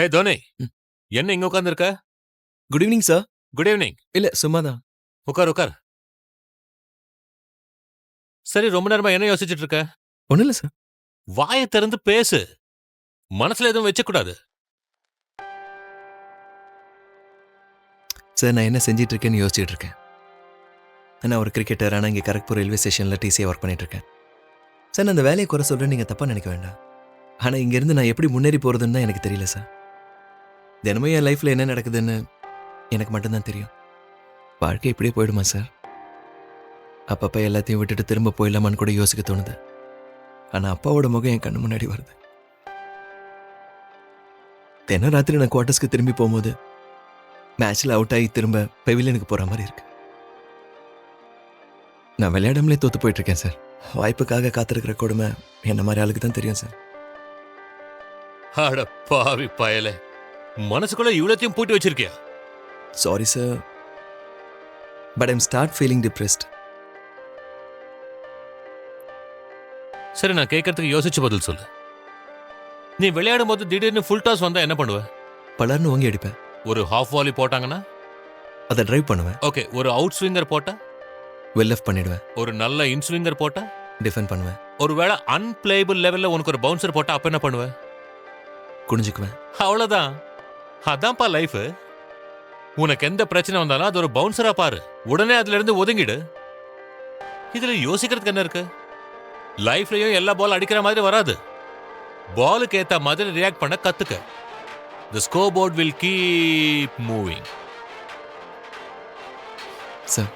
ஏய் தோனி, ம். என்ன இங்க உட்காந்துருக்க? Good evening sir. Good evening. இல்ல சும்மா தான். உட்கார் உட்கார். சரி, ரொம்ப நேரமா என்ன யோசிச்சுட்டு இருக்க? ஒண்ணும் இல்ல சார். வாயை திறந்து பேசு. மனசுல எதுவும் வச்சுக்க கூடாது. சார் நான் என்ன செஞ்சிட்டு இருக்கேன்னு யோசிச்சுட்டு இருக்கேன். நான் ஒரு கிரிக்கெட்டர். ஆனால் இங்கே கரக்பூர் ரயில்வே ஸ்டேஷனில் டிசியாக ஒர்க் பண்ணிட்டு இருக்கேன். சார் நான் அந்த வேலையை குறை சொல்கிறேன், நீங்கள் தப்பாக நினைக்க வேண்டாம். ஆனால் இங்கேருந்து நான் எப்படி முன்னேறி போகிறதுன்னு தான் எனக்கு தெரியல சார். தினமும் என் லைஃப்பில் என்ன நடக்குதுன்னு எனக்கு மட்டும்தான் தெரியும். வாழ்க்கை இப்படியே போயிடுமா சார்? அப்பப்போ எல்லாத்தையும் விட்டுட்டு திரும்ப போயிடலாமான்னு கூட யோசிக்க தோணுது. ஆனால் அப்பாவோட முகம் என் கண்ணு முன்னாடி வருது. தினம் ராத்திரி நான் குவார்ட்டர்ஸ்க்கு திரும்பி போகும்போது மேட்ச்சில் அவுட் ஆகி திரும்ப பெவிலியனுக்கு போகிற மாதிரி இருக்கு. நான் விளையாடாமலே தோத்து போயிட்டு இருக்கேன் சார். வாய்ப்புக்காக காத்திருக்கிற கொடுமை என்ன மாதிரி ஆளுக்கு தான் தெரியும் சார். அட பாவி பயலே, மனசுக்குள்ள இவ்வளத்தையும் பூட்டி வச்சிருக்கியா? Sorry sir, but I'm start feeling depressed. சரி, நான் கேட்கறதுக்கு யோசிச்சு பதில் சொல்லு. நீ விளையாடும் போது திடீர்னு ஃபுல் டாஸ் வந்தா என்ன பண்ணுவ? பலர்னு ஓங்கி அடிப்பேன். ஒரு ஹாஃப் வாலி போட்டாங்கன்னா? அதை டிரைவ் பண்ணுவேன். ஓகே. ஒரு அவுட் ஸ்விங்கர் போட்டா? வெல் லெஃப்ட் பண்ணிடுவேன். ஒரு நல்ல இன் ஸ்விங்கர் போட்டா? டிஃபெண்ட் பண்ணுவேன். ஒருவேளை அன்பிளேபிள் லெவல்ல உனக்கு ஒரு பவுன்சர் போட்டா அப்ப என்ன பண்ணுவ? குனிஞ்சுக்குவேன். அவ்வளவுதான். அதான்ப்பா லைஃப். உனக்கு எந்த பிரச்சனை வந்தாலும் அது ஒரு பவுன்சரா பாரு. உடனே அதுல இருந்து ஒதுங்கிடு. இதுல யோசிக்கிறதுக்கு என்ன இருக்கு? லைஃப்லயும் எல்லா பால் அடிக்கிற மாதிரி வராது. பாலுக்கு ஏத்த மாதிரி ரியாக்ட் பண்ண கத்துக்க. The scoreboard will keep moving. Sir